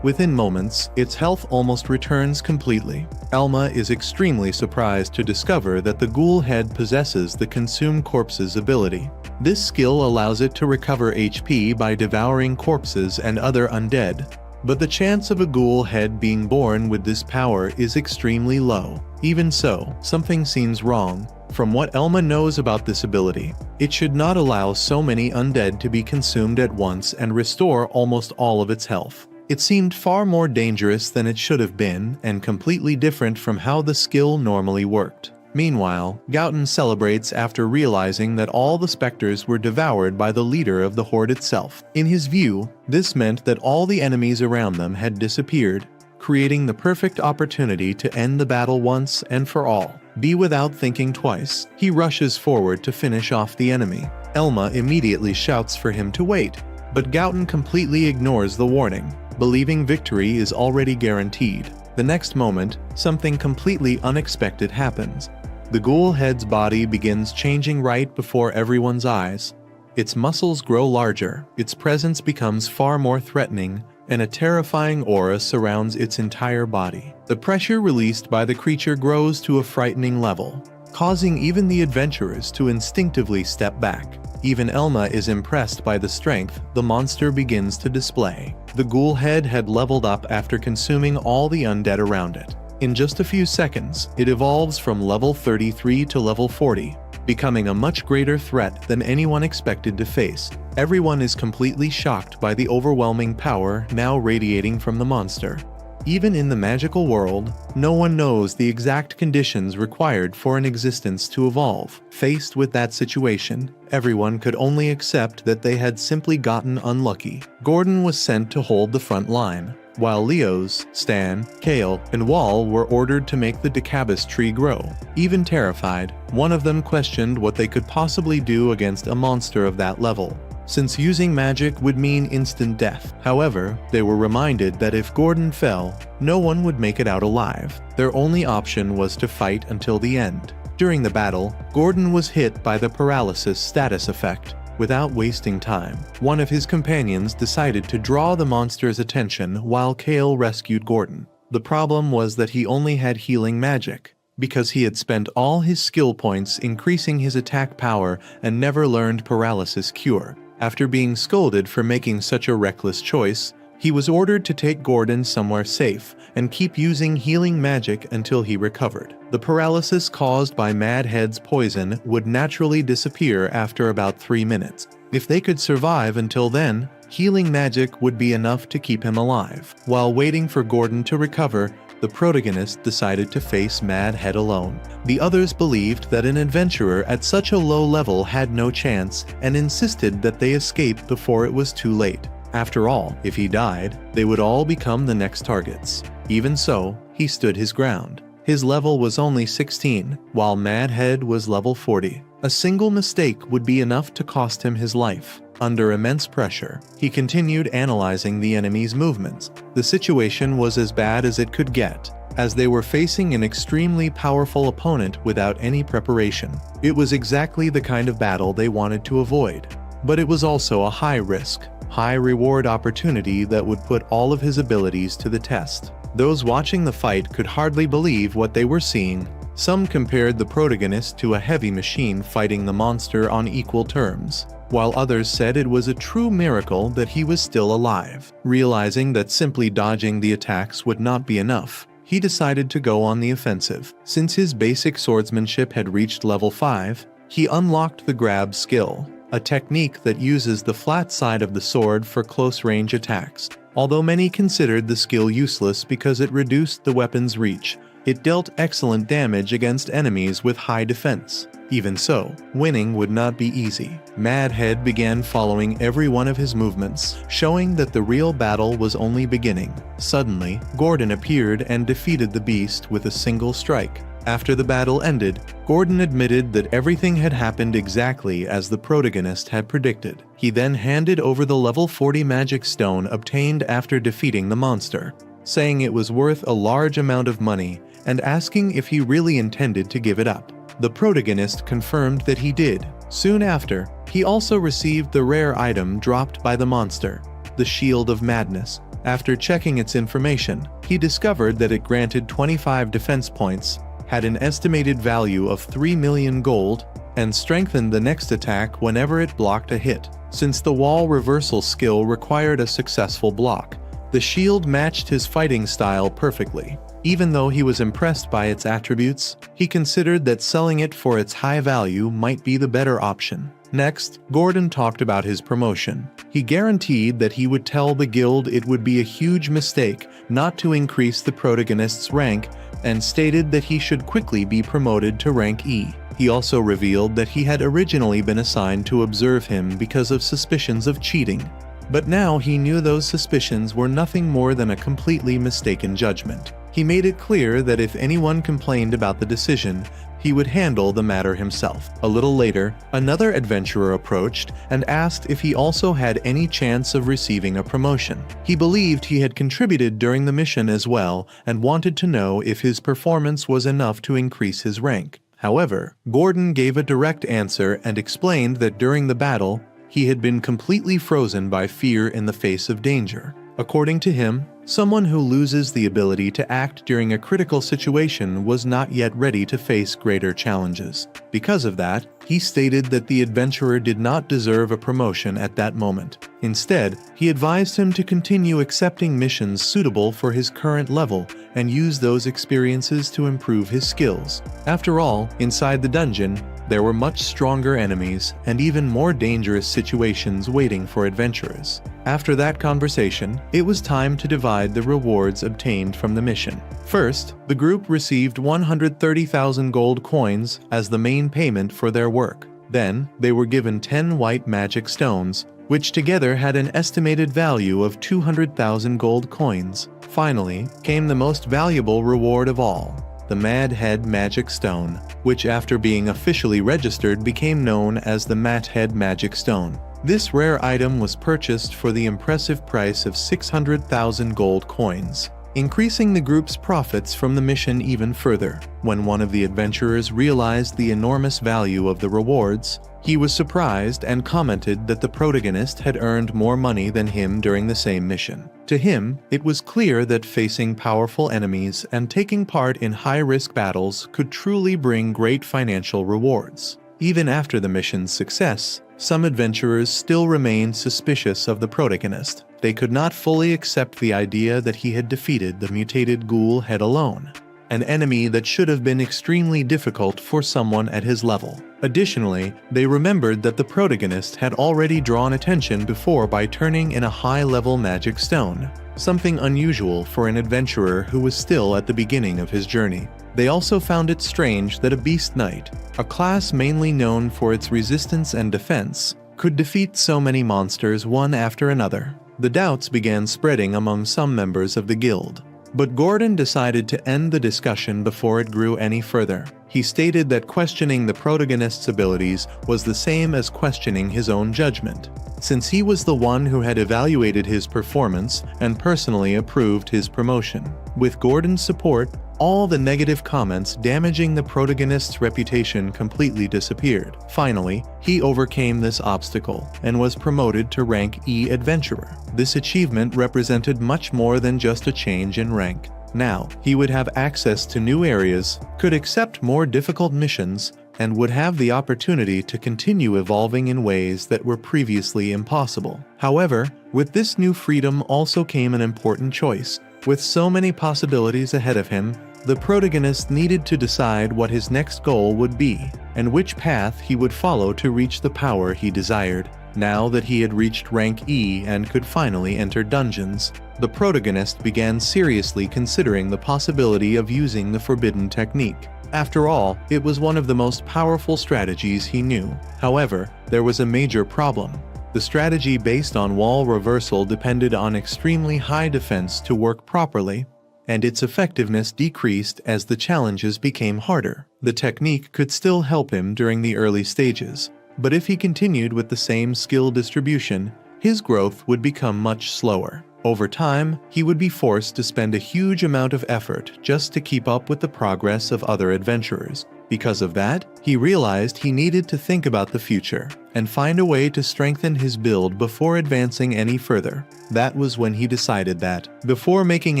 Within moments, its health almost returns completely. Elymas is extremely surprised to discover that the ghoul head possesses the Consume Corpses ability. This skill allows it to recover HP by devouring corpses and other undead. But the chance of a ghoul head being born with this power is extremely low. Even so, something seems wrong. From what Elymas knows about this ability, it should not allow so many undead to be consumed at once and restore almost all of its health. It seemed far more dangerous than it should have been and completely different from how the skill normally worked. Meanwhile, Gauten celebrates after realizing that all the specters were devoured by the leader of the horde itself. In his view, this meant that all the enemies around them had disappeared, creating the perfect opportunity to end the battle once and for all. Without thinking twice, he rushes forward to finish off the enemy. Elymas immediately shouts for him to wait, but Gauten completely ignores the warning, believing victory is already guaranteed. The next moment, something completely unexpected happens. The ghoul head's body begins changing right before everyone's eyes. Its muscles grow larger, its presence becomes far more threatening, and a terrifying aura surrounds its entire body. The pressure released by the creature grows to a frightening level, causing even the adventurers to instinctively step back. Even Elymas is impressed by the strength the monster begins to display. The ghoul head had leveled up after consuming all the undead around it. In just a few seconds, it evolves from level 33 to level 40, becoming a much greater threat than anyone expected to face. Everyone is completely shocked by the overwhelming power now radiating from the monster. Even in the magical world, no one knows the exact conditions required for an existence to evolve. Faced with that situation, everyone could only accept that they had simply gotten unlucky. Gordon was sent to hold the front line, while Leos, Stan, Kale, and Wall were ordered to make the Decabus tree grow. Even terrified, one of them questioned what they could possibly do against a monster of that level, since using magic would mean instant death. However, they were reminded that if Gordon fell, no one would make it out alive. Their only option was to fight until the end. During the battle, Gordon was hit by the paralysis status effect. Without wasting time, one of his companions decided to draw the monster's attention while Kale rescued Gordon. The problem was that he only had healing magic, because he had spent all his skill points increasing his attack power and never learned paralysis cure. After being scolded for making such a reckless choice, he was ordered to take Gordon somewhere safe and keep using healing magic until he recovered. The paralysis caused by Mad Head's poison would naturally disappear after about 3 minutes. If they could survive until then, healing magic would be enough to keep him alive. While waiting for Gordon to recover, the protagonist decided to face Mad Head alone. The others believed that an adventurer at such a low level had no chance and insisted that they escape before it was too late. After all, if he died, they would all become the next targets. Even so, he stood his ground. His level was only 16, while Mad Head was level 40. A single mistake would be enough to cost him his life. Under immense pressure, he continued analyzing the enemy's movements. The situation was as bad as it could get, as they were facing an extremely powerful opponent without any preparation. It was exactly the kind of battle they wanted to avoid. But it was also a high-risk, high-reward opportunity that would put all of his abilities to the test. Those watching the fight could hardly believe what they were seeing. Some compared the protagonist to a heavy machine fighting the monster on equal terms, while others said it was a true miracle that he was still alive. Realizing that simply dodging the attacks would not be enough, he decided to go on the offensive. Since his basic swordsmanship had reached level 5, he unlocked the grab skill, a technique that uses the flat side of the sword for close-range attacks. Although many considered the skill useless because it reduced the weapon's reach, it dealt excellent damage against enemies with high defense. Even so, winning would not be easy. Mad Head began following every one of his movements, showing that the real battle was only beginning. Suddenly, Gordon appeared and defeated the beast with a single strike. After the battle ended, Gordon admitted that everything had happened exactly as the protagonist had predicted. He then handed over the level 40 magic stone obtained after defeating the monster, saying it was worth a large amount of money and asking if he really intended to give it up. The protagonist confirmed that he did. Soon after, he also received the rare item dropped by the monster, the Shield of Madness. After checking its information, he discovered that it granted 25 defense points, had an estimated value of 3 million gold, and strengthened the next attack whenever it blocked a hit. Since the wall reversal skill required a successful block, the shield matched his fighting style perfectly. Even though he was impressed by its attributes, he considered that selling it for its high value might be the better option. Next, Gordon talked about his promotion. He guaranteed that he would tell the guild it would be a huge mistake not to increase the protagonist's rank, and stated that he should quickly be promoted to rank E. He also revealed that he had originally been assigned to observe him because of suspicions of cheating. But now he knew those suspicions were nothing more than a completely mistaken judgment. He made it clear that if anyone complained about the decision, he would handle the matter himself. A little later, another adventurer approached and asked if he also had any chance of receiving a promotion. He believed he had contributed during the mission as well and wanted to know if his performance was enough to increase his rank. However, Gordon gave a direct answer and explained that during the battle, he had been completely frozen by fear in the face of danger. According to him, someone who loses the ability to act during a critical situation was not yet ready to face greater challenges. Because of that, he stated that the adventurer did not deserve a promotion at that moment. Instead, he advised him to continue accepting missions suitable for his current level and use those experiences to improve his skills. After all, inside the dungeon, there were much stronger enemies and even more dangerous situations waiting for adventurers. After that conversation, it was time to divide the rewards obtained from the mission. First, the group received 130,000 gold coins as the main payment for their work. Then, they were given 10 white magic stones, which together had an estimated value of 200,000 gold coins. Finally, came the most valuable reward of all, the Mad Head Magic Stone, which after being officially registered became known as the Mad Head Magic Stone. This rare item was purchased for the impressive price of 600,000 gold coins. increasing the group's profits from the mission even further. When one of the adventurers realized the enormous value of the rewards, he was surprised and commented that the protagonist had earned more money than him during the same mission. To him, it was clear that facing powerful enemies and taking part in high-risk battles could truly bring great financial rewards. Even after the mission's success, some adventurers still remained suspicious of the protagonist. They could not fully accept the idea that he had defeated the mutated ghoul head alone, an enemy that should have been extremely difficult for someone at his level. Additionally, they remembered that the protagonist had already drawn attention before by turning in a high-level magic stone, something unusual for an adventurer who was still at the beginning of his journey. They also found it strange that a Beast Knight, a class mainly known for its resistance and defense, could defeat so many monsters one after another. The doubts began spreading among some members of the guild, but Gordon decided to end the discussion before it grew any further. He stated that questioning the protagonist's abilities was the same as questioning his own judgment, since he was the one who had evaluated his performance and personally approved his promotion. With Gordon's support, all the negative comments damaging the protagonist's reputation completely disappeared. Finally, he overcame this obstacle and was promoted to rank E Adventurer. This achievement represented much more than just a change in rank. Now, he would have access to new areas, could accept more difficult missions, and would have the opportunity to continue evolving in ways that were previously impossible. However, with this new freedom also came an important choice. With so many possibilities ahead of him, the protagonist needed to decide what his next goal would be, and which path he would follow to reach the power he desired. Now that he had reached rank E and could finally enter dungeons, the protagonist began seriously considering the possibility of using the forbidden technique. After all, it was one of the most powerful strategies he knew. However, there was a major problem. The strategy based on wall reversal depended on extremely high defense to work properly, and its effectiveness decreased as the challenges became harder. The technique could still help him during the early stages, but if he continued with the same skill distribution, his growth would become much slower. Over time, he would be forced to spend a huge amount of effort just to keep up with the progress of other adventurers. Because of that, he realized he needed to think about the future and find a way to strengthen his build before advancing any further. That was when he decided that, before making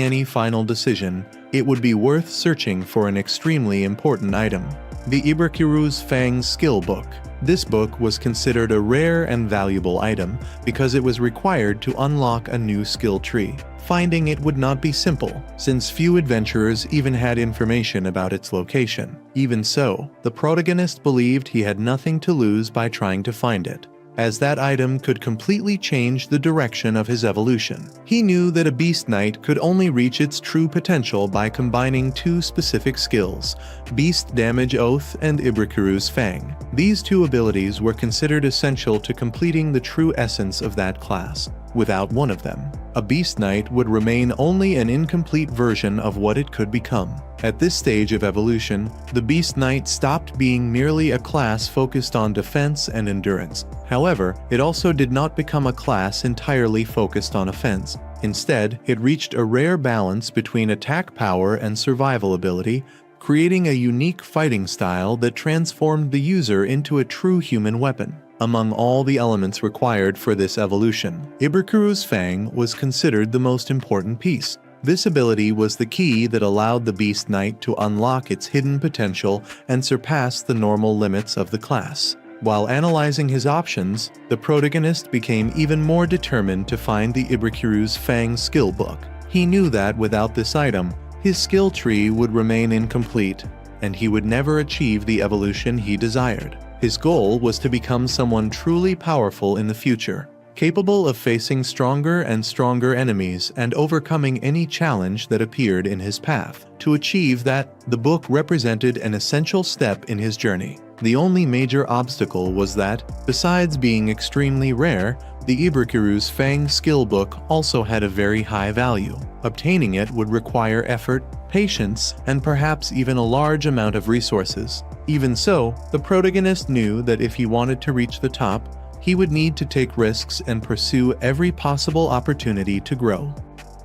any final decision, it would be worth searching for an extremely important item: the Ibrakiru's Fang skill book. This book was considered a rare and valuable item because it was required to unlock a new skill tree. Finding it would not be simple, since few adventurers even had information about its location. Even so, the protagonist believed he had nothing to lose by trying to find it, as that item could completely change the direction of his evolution. He knew that a Beast Knight could only reach its true potential by combining two specific skills: Beast Damage Oath and Ibrakiru's Fang. These two abilities were considered essential to completing the true essence of that class. Without one of them, a Beast Knight would remain only an incomplete version of what it could become. At this stage of evolution, the Beast Knight stopped being merely a class focused on defense and endurance. However, it also did not become a class entirely focused on offense. Instead, it reached a rare balance between attack power and survival ability, creating a unique fighting style that transformed the user into a true human weapon. Among all the elements required for this evolution, Ibrakiru's Fang was considered the most important piece. This ability was the key that allowed the Beast Knight to unlock its hidden potential and surpass the normal limits of the class. While analyzing his options, the protagonist became even more determined to find the Ibrakiru's Fang skill book. He knew that without this item, his skill tree would remain incomplete, and he would never achieve the evolution he desired. His goal was to become someone truly powerful in the future, capable of facing stronger and stronger enemies and overcoming any challenge that appeared in his path. To achieve that, the book represented an essential step in his journey. The only major obstacle was that, besides being extremely rare, the Ibrakiru's Fang skill book also had a very high value. Obtaining it would require effort, patience, and perhaps even a large amount of resources. Even so, the protagonist knew that if he wanted to reach the top, he would need to take risks and pursue every possible opportunity to grow.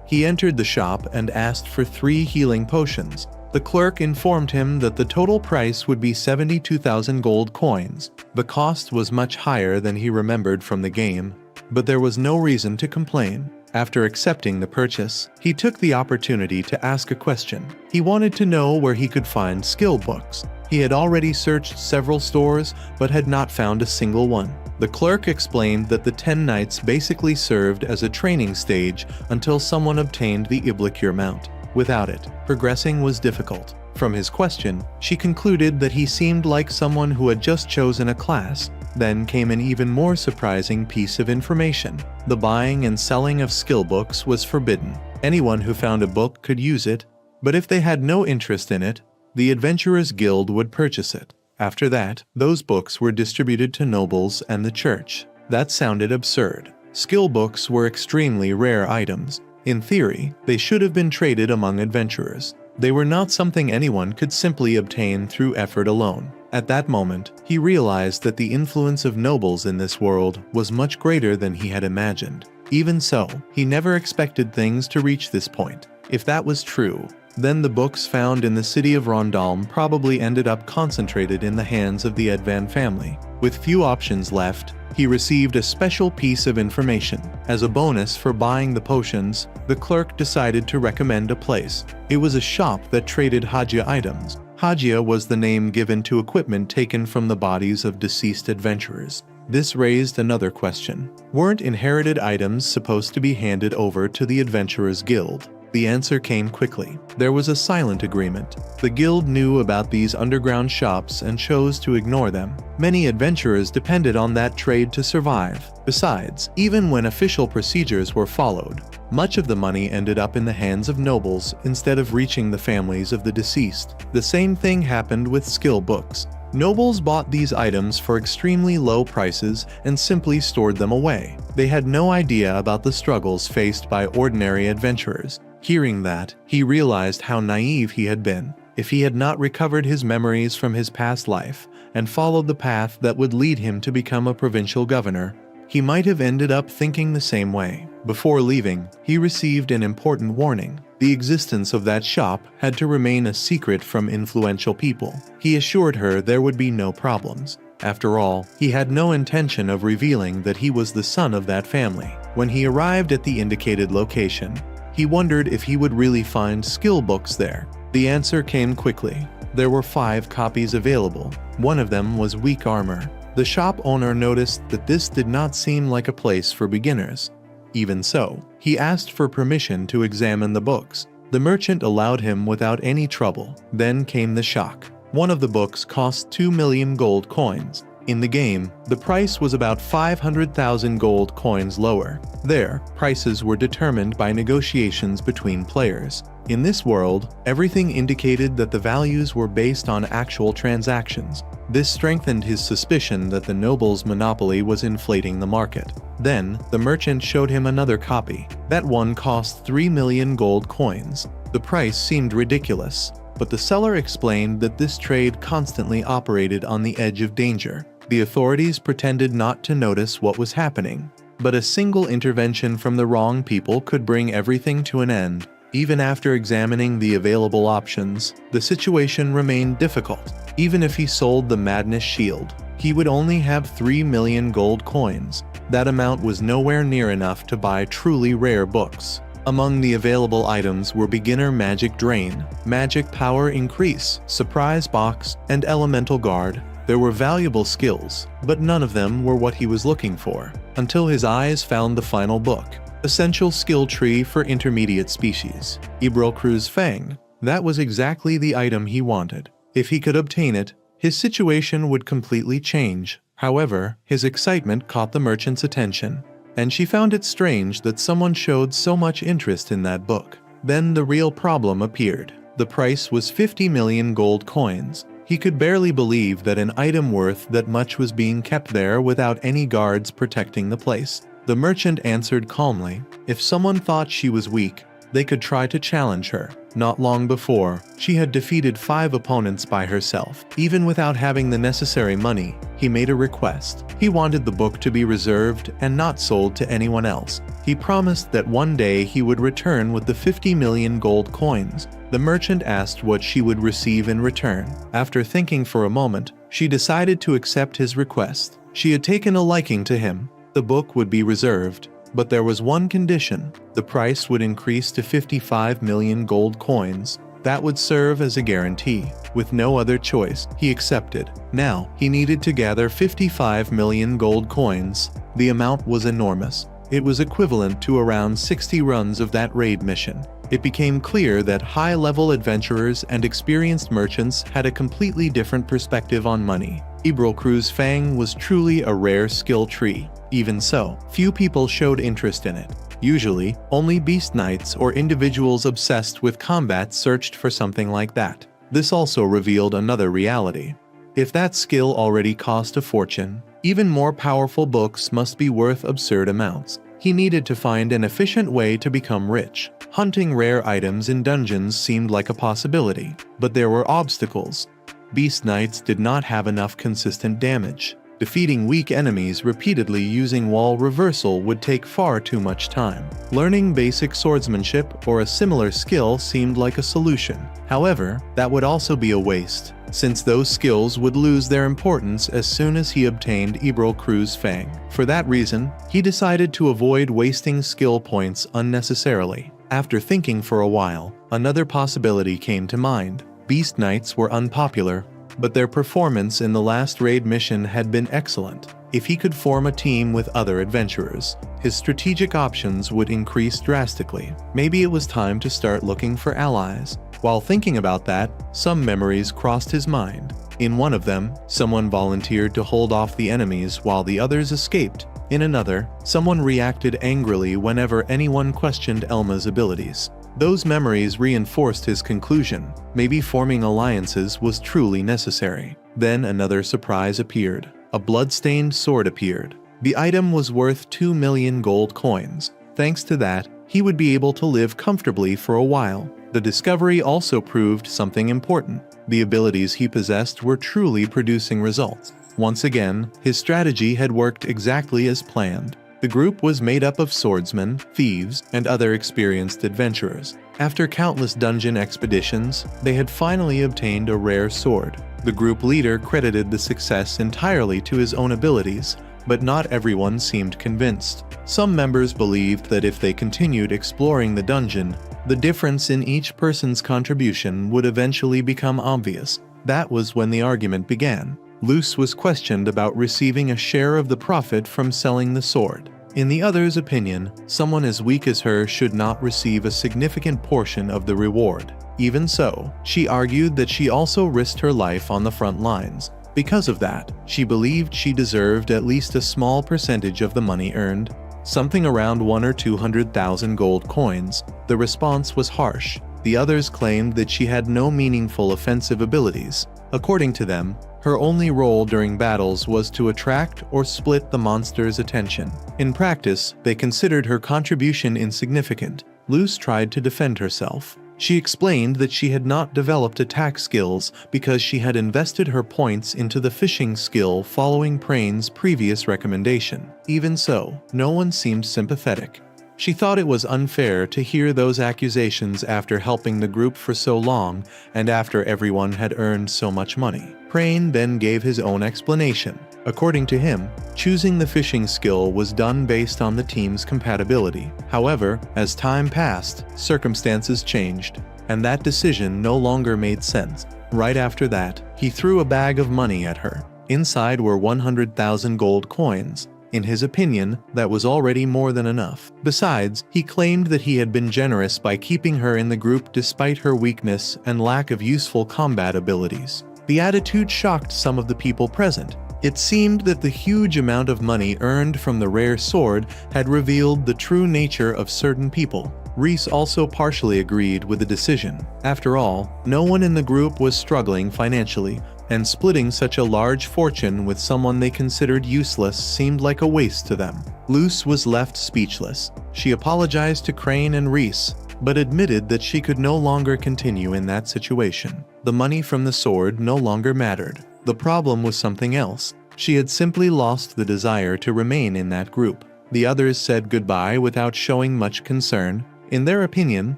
He entered the shop and asked for 3 healing potions. The clerk informed him that the total price would be 72,000 gold coins. The cost was much higher than he remembered from the game, but there was no reason to complain. After accepting the purchase, he took the opportunity to ask a question. He wanted to know where he could find skill books. He had already searched several stores, but had not found a single one. The clerk explained that the 10 knights basically served as a training stage until someone obtained the Iblicure mount. Without it, progressing was difficult. From his question, she concluded that he seemed like someone who had just chosen a class. Then came an even more surprising piece of information. The buying and selling of skill books was forbidden. Anyone who found a book could use it, but if they had no interest in it, the Adventurers Guild would purchase it. After that, those books were distributed to nobles and the church. That sounded absurd. Skill books were extremely rare items. In theory, they should have been traded among adventurers. They were not something anyone could simply obtain through effort alone. At that moment, he realized that the influence of nobles in this world was much greater than he had imagined. Even so, he never expected things to reach this point. If that was true, then the books found in the city of Rondalm probably ended up concentrated in the hands of the Edvan family. With few options left, he received a special piece of information. As a bonus for buying the potions, the clerk decided to recommend a place. It was a shop that traded Hagia items. Hagia was the name given to equipment taken from the bodies of deceased adventurers. This raised another question. Weren't inherited items supposed to be handed over to the Adventurers Guild? The answer came quickly. There was a silent agreement. The guild knew about these underground shops and chose to ignore them. Many adventurers depended on that trade to survive. Besides, even when official procedures were followed, much of the money ended up in the hands of nobles instead of reaching the families of the deceased. The same thing happened with skill books. Nobles bought these items for extremely low prices and simply stored them away. They had no idea about the struggles faced by ordinary adventurers. Hearing that, he realized how naive he had been. If he had not recovered his memories from his past life and followed the path that would lead him to become a provincial governor, he might have ended up thinking the same way. Before leaving, he received an important warning. The existence of that shop had to remain a secret from influential people. He assured her there would be no problems. After all, he had no intention of revealing that he was the son of that family. When he arrived at the indicated location, he wondered if he would really find skill books there. The answer came quickly. There were 5 copies available. One of them was weak armor. The shop owner noticed that this did not seem like a place for beginners. Even so, he asked for permission to examine the books. The merchant allowed him without any trouble. Then came the shock. One of the books cost 2 million gold coins. In the game, the price was about 500,000 gold coins lower. There, prices were determined by negotiations between players. In this world, everything indicated that the values were based on actual transactions. This strengthened his suspicion that the noble's monopoly was inflating the market. Then, the merchant showed him another copy. That one cost 3 million gold coins. The price seemed ridiculous, but the seller explained that this trade constantly operated on the edge of danger. The authorities pretended not to notice what was happening, but a single intervention from the wrong people could bring everything to an end. Even after examining the available options, the situation remained difficult. Even if he sold the Madness Shield, he would only have 3 million gold coins. That amount was nowhere near enough to buy truly rare books. Among the available items were Beginner Magic Drain, Magic Power Increase, Surprise Box, and Elemental Guard. There were valuable skills, but none of them were what he was looking for, until his eyes found the final book. Essential Skill Tree for Intermediate Species. Ibrilcru's Fang. That was exactly the item he wanted. If he could obtain it, his situation would completely change. However, his excitement caught the merchant's attention, and she found it strange that someone showed so much interest in that book. Then the real problem appeared. The price was 50 million gold coins. He could barely believe that an item worth that much was being kept there without any guards protecting the place. The merchant answered calmly, if someone thought she was weak, they could try to challenge her. Not long before, she had defeated 5 opponents by herself. Even without having the necessary money, he made a request. He wanted the book to be reserved and not sold to anyone else. He promised that one day he would return with the 50 million gold coins. The merchant asked what she would receive in return. After thinking for a moment, she decided to accept his request. She had taken a liking to him. The book would be reserved, but there was one condition. The price would increase to 55 million gold coins. That would serve as a guarantee. With no other choice, he accepted. Now, he needed to gather 55 million gold coins. The amount was enormous. It was equivalent to around 60 runs of that raid mission. It became clear that high-level adventurers and experienced merchants had a completely different perspective on money. Ebril Cruz Fang was truly a rare skill tree. Even so, few people showed interest in it. Usually, only beast knights or individuals obsessed with combat searched for something like that. This also revealed another reality. If that skill already cost a fortune, even more powerful books must be worth absurd amounts. He needed to find an efficient way to become rich. Hunting rare items in dungeons seemed like a possibility, but there were obstacles. Beast Knights did not have enough consistent damage. Defeating weak enemies repeatedly using wall reversal would take far too much time. Learning basic swordsmanship or a similar skill seemed like a solution. However, that would also be a waste, since those skills would lose their importance as soon as he obtained Ebril Cruz Fang. For that reason, he decided to avoid wasting skill points unnecessarily. After thinking for a while, another possibility came to mind. Beast Knights were unpopular, but their performance in the last raid mission had been excellent. If he could form a team with other adventurers, his strategic options would increase drastically. Maybe it was time to start looking for allies. While thinking about that, some memories crossed his mind. In one of them, someone volunteered to hold off the enemies while the others escaped. In another, someone reacted angrily whenever anyone questioned Elymas' abilities. Those memories reinforced his conclusion. Maybe forming alliances was truly necessary. Then another surprise appeared. A blood-stained sword appeared. The item was worth 2 million gold coins. Thanks to that, he would be able to live comfortably for a while. The discovery also proved something important. The abilities he possessed were truly producing results. Once again, his strategy had worked exactly as planned. The group was made up of swordsmen, thieves, and other experienced adventurers. After countless dungeon expeditions, they had finally obtained a rare sword. The group leader credited the success entirely to his own abilities, but not everyone seemed convinced. Some members believed that if they continued exploring the dungeon, the difference in each person's contribution would eventually become obvious. That was when the argument began. Luce was questioned about receiving a share of the profit from selling the sword. In the other's opinion, someone as weak as her should not receive a significant portion of the reward. Even so, she argued that she also risked her life on the front lines. Because of that, she believed she deserved at least a small percentage of the money earned, something around 100,000 or 200,000 gold coins. The response was harsh. The others claimed that she had no meaningful offensive abilities. According to them, her only role during battles was to attract or split the monster's attention. In practice, they considered her contribution insignificant. Luce tried to defend herself. She explained that she had not developed attack skills because she had invested her points into the fishing skill following Prain's previous recommendation. Even so, no one seemed sympathetic. She thought it was unfair to hear those accusations after helping the group for so long and after everyone had earned so much money. Prain then gave his own explanation. According to him, choosing the fishing skill was done based on the team's compatibility. However, as time passed, circumstances changed, and that decision no longer made sense. Right after that, he threw a bag of money at her. Inside were 100,000 gold coins. In his opinion, that was already more than enough. Besides, he claimed that he had been generous by keeping her in the group despite her weakness and lack of useful combat abilities. The attitude shocked some of the people present. It seemed that the huge amount of money earned from the rare sword had revealed the true nature of certain people. Reese also partially agreed with the decision. After all, no one in the group was struggling financially, and splitting such a large fortune with someone they considered useless seemed like a waste to them. Luce was left speechless. She apologized to Crane and Reese, but admitted that she could no longer continue in that situation. The money from the sword no longer mattered. The problem was something else. She had simply lost the desire to remain in that group. The others said goodbye without showing much concern. In their opinion,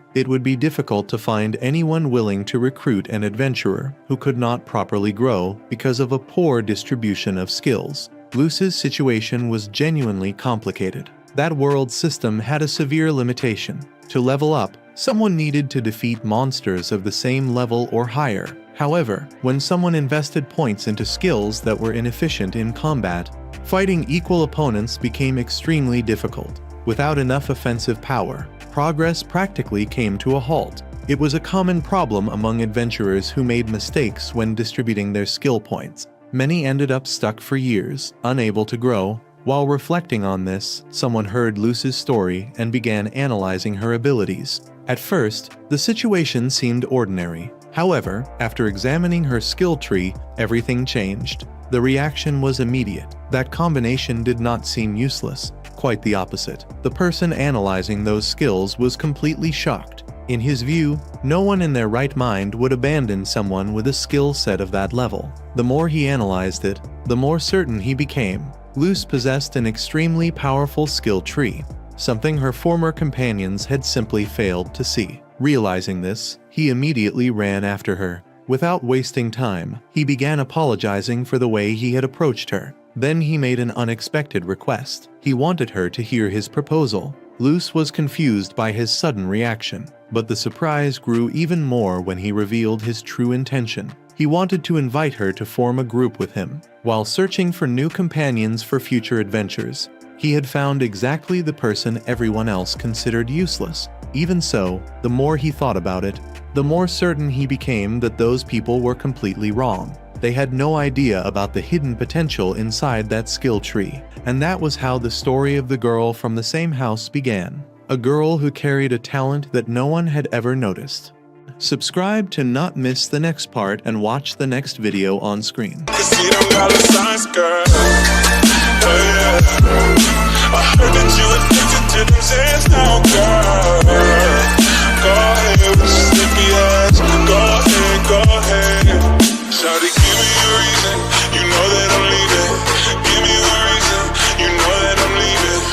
it would be difficult to find anyone willing to recruit an adventurer who could not properly grow because of a poor distribution of skills. Luce's situation was genuinely complicated. That world system had a severe limitation. To level up, someone needed to defeat monsters of the same level or higher. However, when someone invested points into skills that were inefficient in combat, fighting equal opponents became extremely difficult. Without enough offensive power, progress practically came to a halt. It was a common problem among adventurers who made mistakes when distributing their skill points. Many ended up stuck for years, unable to grow. While reflecting on this, someone heard Luce's story and began analyzing her abilities. At first, the situation seemed ordinary. However, after examining her skill tree, everything changed. The reaction was immediate. That combination did not seem useless. Quite the opposite. The person analyzing those skills was completely shocked. In his view, no one in their right mind would abandon someone with a skill set of that level. The more he analyzed it, the more certain he became. Luce possessed an extremely powerful skill tree, something her former companions had simply failed to see. Realizing this, he immediately ran after her. Without wasting time, he began apologizing for the way he had approached her. Then he made an unexpected request. He wanted her to hear his proposal. Luce was confused by his sudden reaction, but the surprise grew even more when he revealed his true intention. He wanted to invite her to form a group with him. While searching for new companions for future adventures, he had found exactly the person everyone else considered useless. Even so, the more he thought about it, the more certain he became that those people were completely wrong. They had no idea about the hidden potential inside that skill tree. And that was how the story of the girl from the same house began. A girl who carried a talent that no one had ever noticed. Subscribe to not miss the next part and watch the next video on screen.